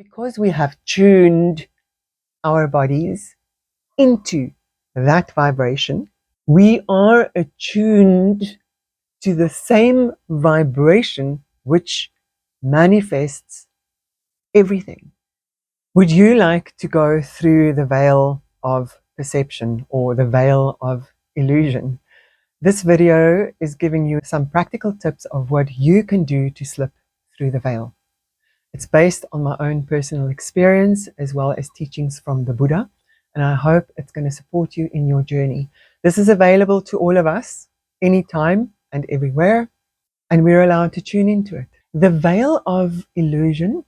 Because we have tuned our bodies into that vibration, we are attuned to the same vibration which manifests everything. Would you like to go through the veil of perception or the veil of illusion? This video is giving you some practical tips of what you can do to slip through the veil. It's based on my own personal experience as well as teachings from the Buddha, and I hope it's going to support you in your journey. This is available to all of us anytime and everywhere, and we're allowed to tune into it. The veil of illusion,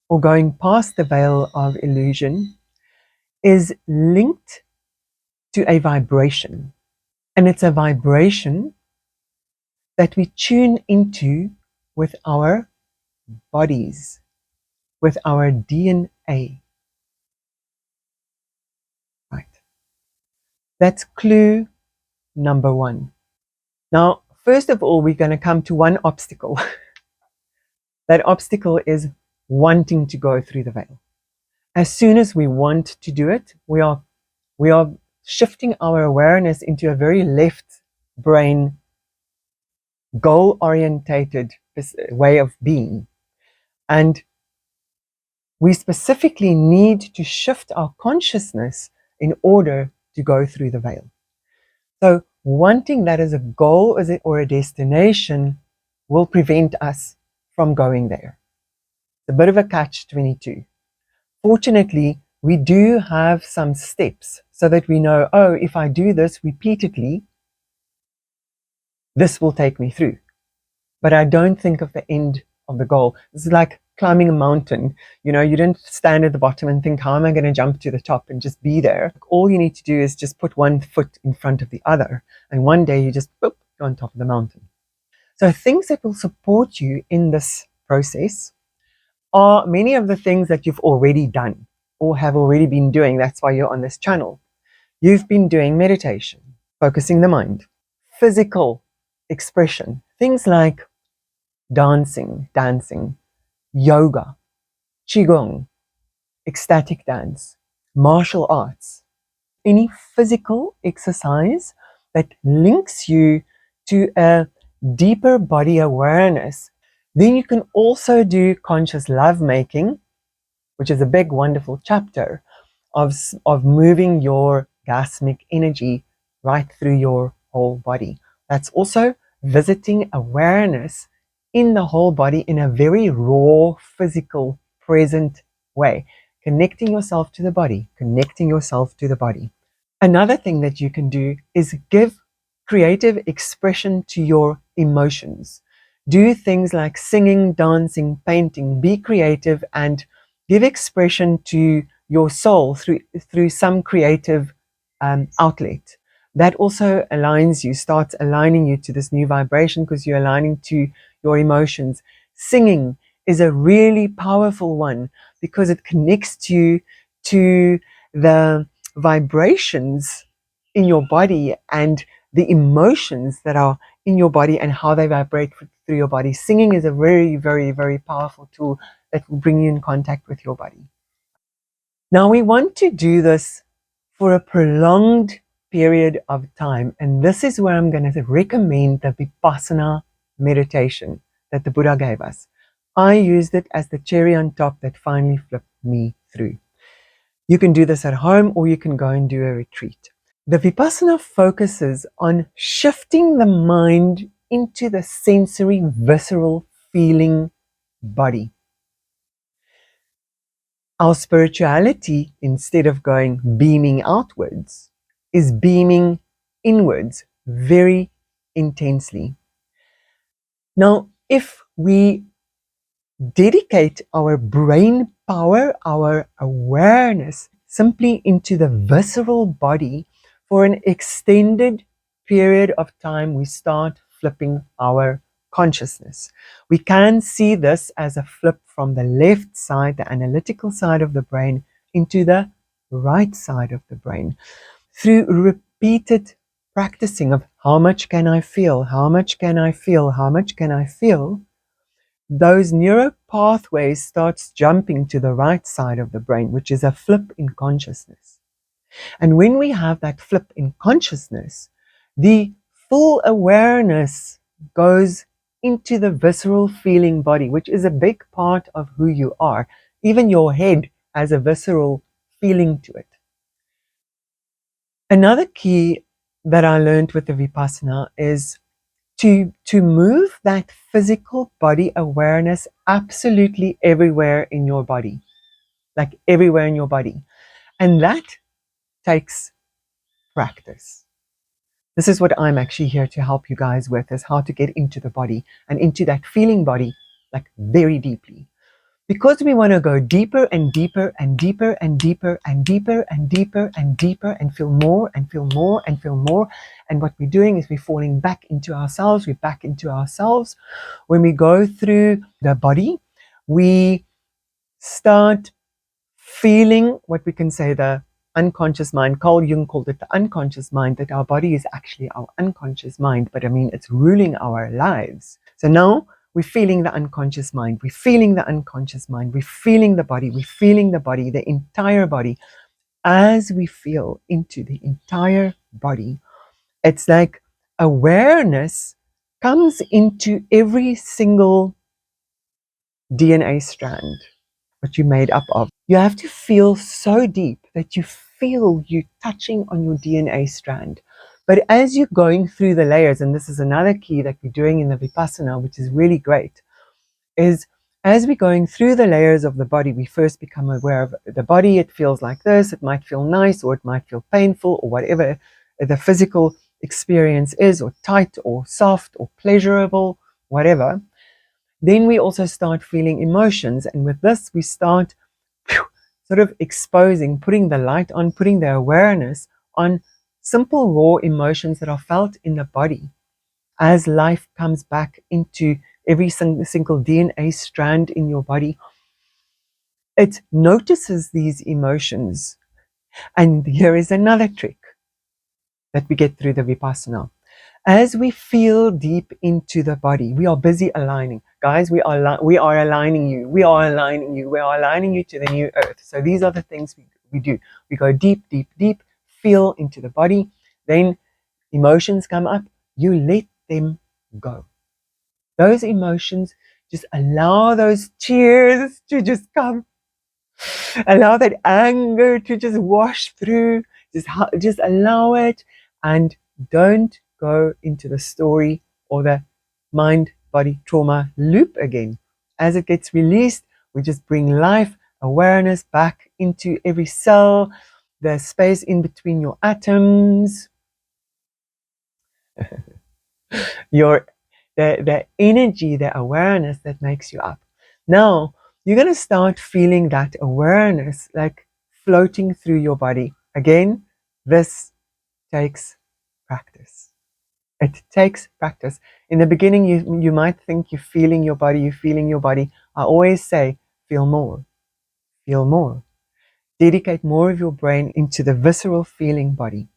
or going past the veil of illusion, is linked to a vibration, and it's a vibration that we tune into with our bodies, with our DNA. Right. That's clue number one. Now, first of all, we're going to come to one obstacle. That obstacle is wanting to go through the veil. As soon as we want to do it, we are shifting our awareness into a very left brain, goal-orientated way of being. And we specifically need to shift our consciousness in order to go through the veil. So wanting that as a goal or a destination will prevent us from going there. It's a bit of a catch-22. Fortunately, we do have some steps so that we know, oh, if I do this repeatedly, this will take me through. But I don't think of the end of the goal. This is like climbing a mountain. You know, you don't stand at the bottom and think, how am I going to jump to the top and just be there? All you need to do is just put one foot in front of the other. And one day you just, boop, you're on top of the mountain. So things that will support you in this process are many of the things that you've already done or have already been doing. That's why you're on this channel. You've been doing meditation, focusing the mind, physical expression, things like dancing, yoga, qigong, ecstatic dance, martial arts, any physical exercise that links you to a deeper body awareness. Then you can also do conscious lovemaking, which is a big, wonderful chapter of moving your gasmic energy right through your whole body. That's also visiting awareness in the whole body in a very raw, physical, present way. Connecting yourself to the body, connecting yourself to the body. Another thing that you can do is give creative expression to your emotions. Do things like singing, dancing, painting. Be creative and give expression to your soul through some creative outlet. That also starts aligning you to this new vibration because you're aligning to your emotions. Singing is a really powerful one because it connects you to the vibrations in your body and the emotions that are in your body and how they vibrate through your body. Singing is a very, very, very powerful tool that will bring you in contact with your body. Now we want to do this for a prolonged period of time, and this is where I'm going to recommend the Vipassana meditation that the Buddha gave us. I used it as the cherry on top that finally flipped me through. You can do this at home or you can go and do a retreat. The Vipassana focuses on shifting the mind into the sensory, visceral, feeling body. Our spirituality, instead of beaming outwards, is beaming inwards very intensely. Now, if we dedicate our brain power, our awareness, simply into the visceral body for an extended period of time, we start flipping our consciousness. We can see this as a flip from the left side, the analytical side of the brain, into the right side of the brain through repeated practicing of how much can I feel, how much can I feel, how much can I feel. those neural pathways starts jumping to the right side of the brain, which is a flip in consciousness. And when we have that flip in consciousness, the full awareness goes into the visceral feeling body, which is a big part of who you are. Even your head has a visceral feeling to it. Another key that I learned with the Vipassana is to move that physical body awareness absolutely everywhere in your body, like everywhere in your body. And that takes practice. This is what I'm actually here to help you guys with, is how to get into the body and into that feeling body, like very deeply. Because we want to go deeper and deeper and deeper and deeper and deeper and deeper and deeper and feel more and feel more and feel more. And what we're doing is we're falling back into ourselves. We're back into ourselves. When we go through the body, we start feeling what we can say the unconscious mind. Carl Jung called it the unconscious mind, that our body is actually our unconscious mind, but I mean, it's ruling our lives. So now we're feeling the unconscious mind, we're feeling the unconscious mind, we're feeling the body, we're feeling the body, the entire body. As we feel into the entire body, it's like awareness comes into every single DNA strand what you're made up of. You have to feel so deep that you feel you touching on your DNA strand. But as you're going through the layers, and this is another key that we're doing in the Vipassana, which is really great, is as we're going through the layers of the body, we first become aware of the body. It feels like this, it might feel nice, or it might feel painful, or whatever the physical experience is, or tight, or soft, or pleasurable, whatever. Then we also start feeling emotions, and with this we start sort of exposing, putting the light on, putting the awareness on simple raw emotions that are felt in the body as life comes back into every single DNA strand in your body. It notices these emotions. And here is another trick that we get through the Vipassana. As we feel deep into the body, we are busy aligning. Guys, we are aligning you. We are aligning you. We are aligning you to the new earth. So these are the things we do. We go deep, deep, deep, feel into the body. Then emotions come up. You let them go. Those emotions, just allow those tears to just come. Allow that anger to just wash through. Just allow it, and don't go into the story or the mind body trauma loop again. As it gets released, we just bring life awareness back into every cell, the space in between your atoms, your the energy, the awareness that makes you up. Now you're going to start feeling that awareness like floating through your body. Again, this takes practice. It takes practice. In the beginning, you might think you're feeling your body, you're feeling your body. I always say, feel more, feel more. Dedicate more of your brain into the visceral feeling body.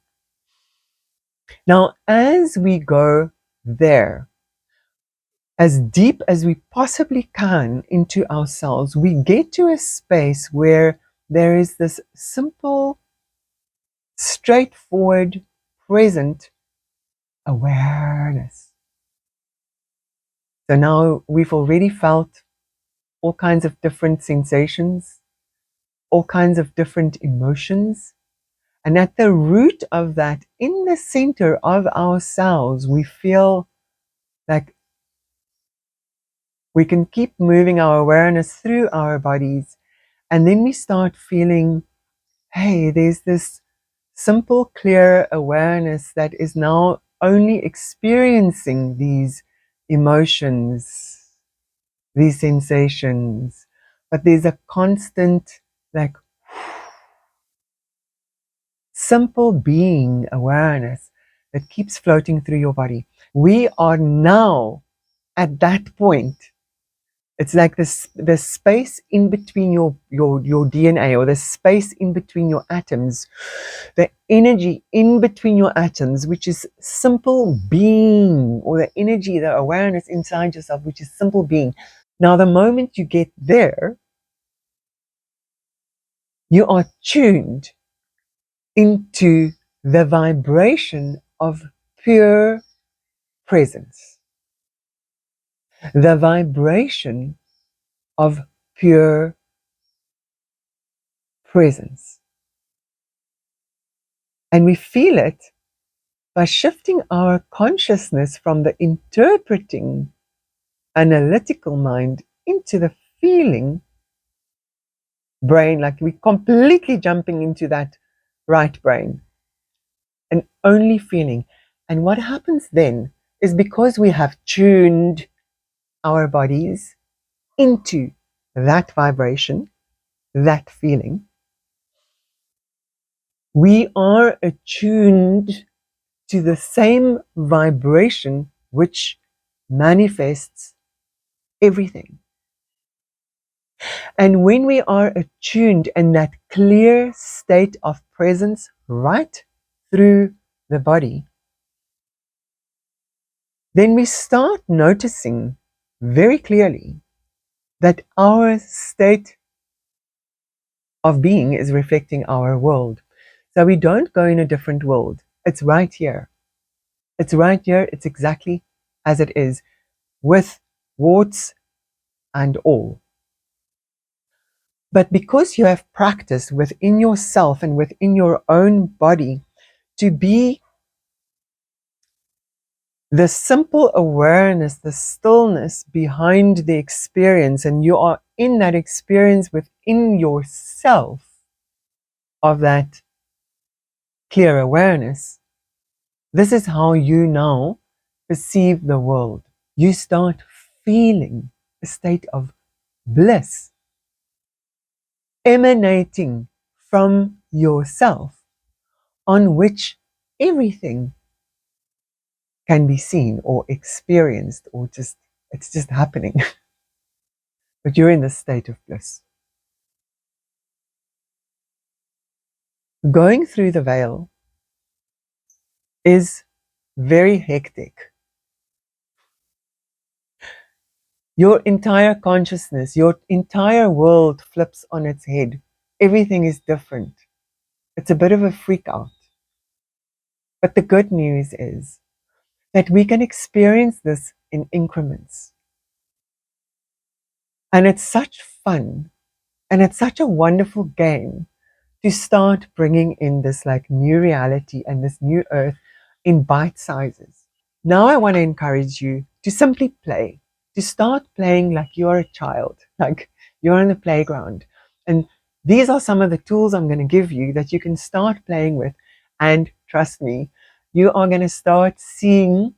Now, as we go there, as deep as we possibly can into ourselves, we get to a space where there is this simple, straightforward, present awareness. So now we've already felt all kinds of different sensations, all kinds of different emotions. And at the root of that, in the center of ourselves, we feel like we can keep moving our awareness through our bodies. And then we start feeling, hey, there's this simple, clear awareness that is now only experiencing these emotions, these sensations. But there's a constant, like, simple being awareness that keeps floating through your body. We are now at that point. It's like this the space in between your DNA, or the space in between your atoms, the energy in between your atoms, which is simple being, or the energy, the awareness inside yourself, which is simple being. Now, the moment you get there, you are tuned into the vibration of pure presence, the vibration of pure presence. And we feel it by shifting our consciousness from the interpreting, analytical mind into the feeling brain, like we're completely jumping into that right brain and only feeling. And what happens then is, because we have tuned our bodies into that vibration, that feeling, we are attuned to the same vibration which manifests everything. And when we are attuned in that clear state of presence right through the body, then we start noticing very clearly that our state of being is reflecting our world. So we don't go in a different world. It's right here. It's right here. It's exactly as it is, with warts and all. But because you have practiced within yourself and within your own body to be the simple awareness, the stillness behind the experience, and you are in that experience within yourself of that clear awareness, this is how you now perceive the world. You start feeling a state of bliss emanating from yourself, on which everything can be seen or experienced, or just, it's just happening. But you're in this state of bliss. Going through the veil is very hectic. Your entire consciousness, your entire world flips on its head. Everything is different. It's a bit of a freak out. But the good news is that we can experience this in increments. And it's such fun, and it's such a wonderful game to start bringing in this like new reality and this new earth in bite sizes. Now I want to encourage you to simply play, to start playing like you're a child, like you're on the playground. And these are some of the tools I'm going to give you that you can start playing with. And trust me, you are going to start seeing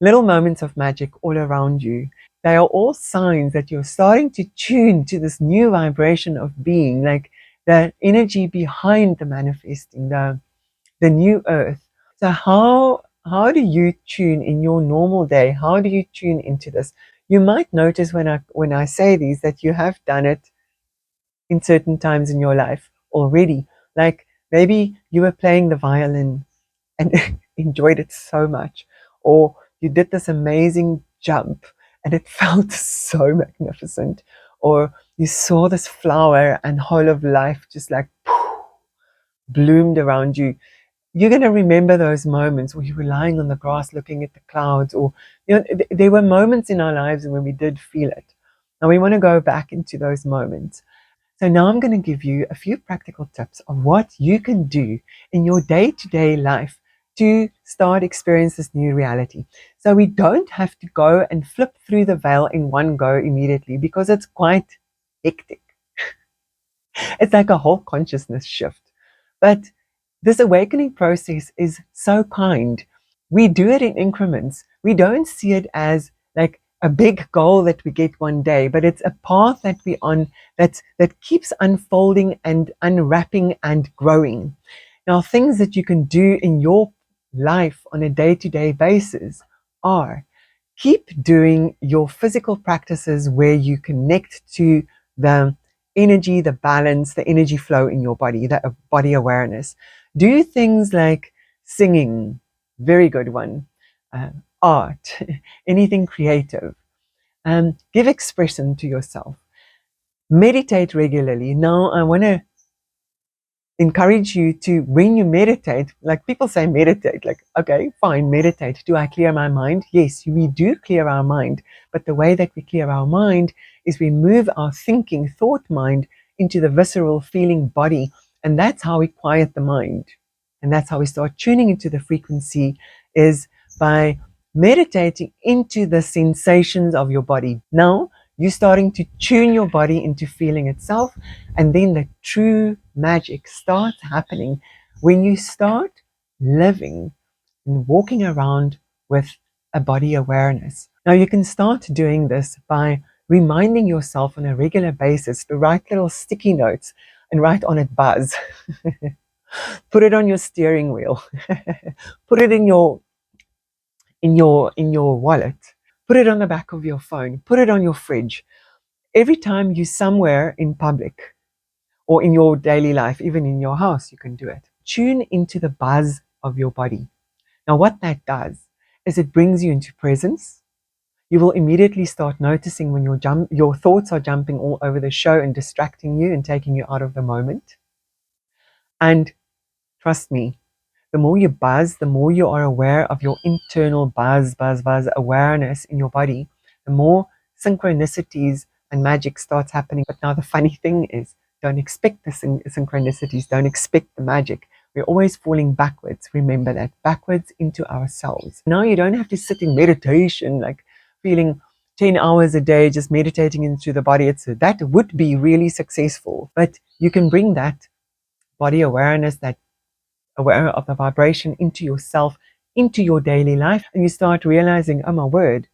little moments of magic all around you. They are all signs that you're starting to tune to this new vibration of being, like the energy behind the manifesting, the new earth. So how do you tune in your normal day? How do you tune into this? You might notice when I say these that you have done it in certain times in your life already. Like maybe you were playing the violin and enjoyed it so much, or you did this amazing jump and it felt so magnificent, or you saw this flower and whole of life just like bloomed around you. You're going to remember those moments where you were lying on the grass looking at the clouds, or there were moments in our lives when we did feel it. Now we want to go back into those moments. So now I'm going to give you a few practical tips of what you can do in your day-to-day life to start experience this new reality. So we don't have to go and flip through the veil in one go immediately, because it's quite hectic. It's like a whole consciousness shift. But this awakening process is so kind. We do it in increments. We don't see it as like a big goal that we get one day, but it's a path that we're on that keeps unfolding and unwrapping and growing. Now, things that you can do in your life on a day-to-day basis are: keep doing your physical practices where you connect to the energy, the balance, the energy flow in your body, that body awareness. Do things like singing, very good one, art, anything creative. Give expression to yourself. Meditate regularly. Now, I want to encourage you to, when you meditate, like people say meditate, like, okay, fine, meditate. Do I clear my mind? Yes, we do clear our mind. But the way that we clear our mind is we move our thinking thought mind into the visceral feeling body. And that's how we quiet the mind. And that's how we start tuning into the frequency, is by meditating into the sensations of your body. Now, you're starting to tune your body into feeling itself, and then the true magic starts happening when you start living and walking around with a body awareness. Now, you can start doing this by reminding yourself on a regular basis to write little sticky notes and write on it buzz. Put it on your steering wheel. Put it in your wallet. Put it on the back of your phone. Put it on your fridge. Every time you're somewhere in public or in your daily life, even in your house, you can do it. Tune into the buzz of your body. Now, what that does is it brings you into presence. You will immediately start noticing when your thoughts are jumping all over the show and distracting you and taking you out of the moment. And trust me, the more you buzz, the more you are aware of your internal buzz awareness in your body, the more synchronicities and magic starts happening. But now the funny thing is, don't expect the synchronicities, don't expect the magic. We're always falling backwards. Remember that, backwards into ourselves. Now you don't have to sit in meditation, like feeling 10 hours a day, just meditating into the body. That would be really successful, but you can bring that body awareness, that aware of the vibration into yourself, into your daily life, and you start realizing, oh my word,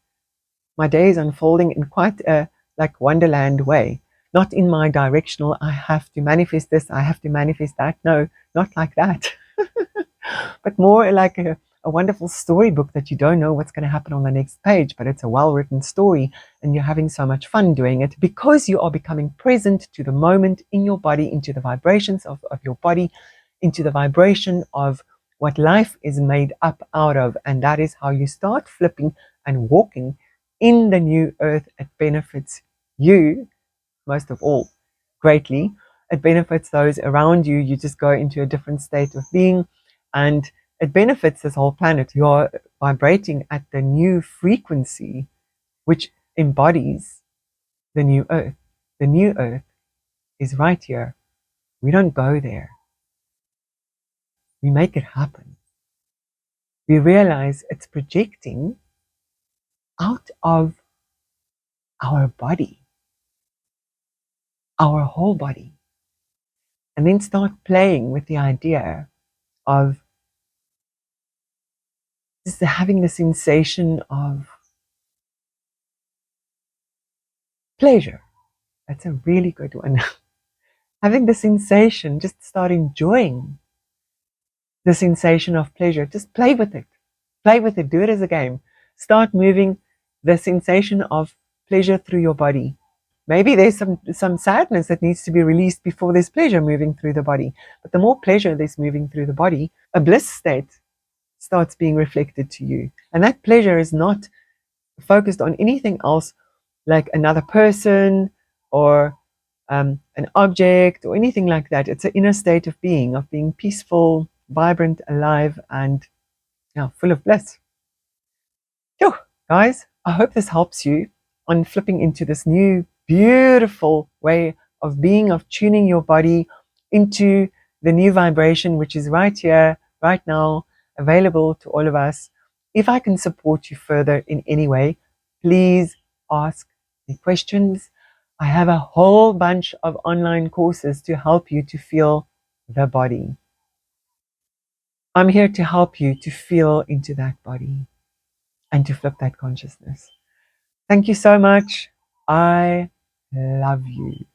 my day is unfolding in quite a like wonderland way. Not in my directional, I have to manifest this, I have to manifest that. No, not like that. But more like a wonderful storybook that you don't know what's going to happen on the next page, but it's a well-written story and you're having so much fun doing it because you are becoming present to the moment in your body, into the vibrations of your body, into the vibration of what life is made up out of. And that is how you start flipping and walking in the new earth. It benefits you most of all greatly. It benefits those around you. You just go into a different state of being, and it benefits this whole planet. You are vibrating at the new frequency, which embodies the new earth. The new earth is right here. We don't go there. We make it happen. We realize it's projecting out of our body, our whole body, and then start playing with the idea of just having the sensation of pleasure. That's a really good one. Having the sensation, just start enjoying the sensation of pleasure. Just play with it. Play with it. Do it as a game. Start moving the sensation of pleasure through your body. Maybe there's some sadness that needs to be released before there's pleasure moving through the body. But the more pleasure there's moving through the body, a bliss state starts being reflected to you. And that pleasure is not focused on anything else like another person or an object or anything like that. It's an inner state of being peaceful, vibrant, alive, and full of bliss. Phew, guys, I hope this helps you on flipping into this new, beautiful way of being, of tuning your body into the new vibration, which is right here, right now, available to all of us. If I can support you further in any way, please ask me questions. I have a whole bunch of online courses to help you to feel the body. I'm here to help you to feel into that body and to flip that consciousness. Thank you so much. I love you.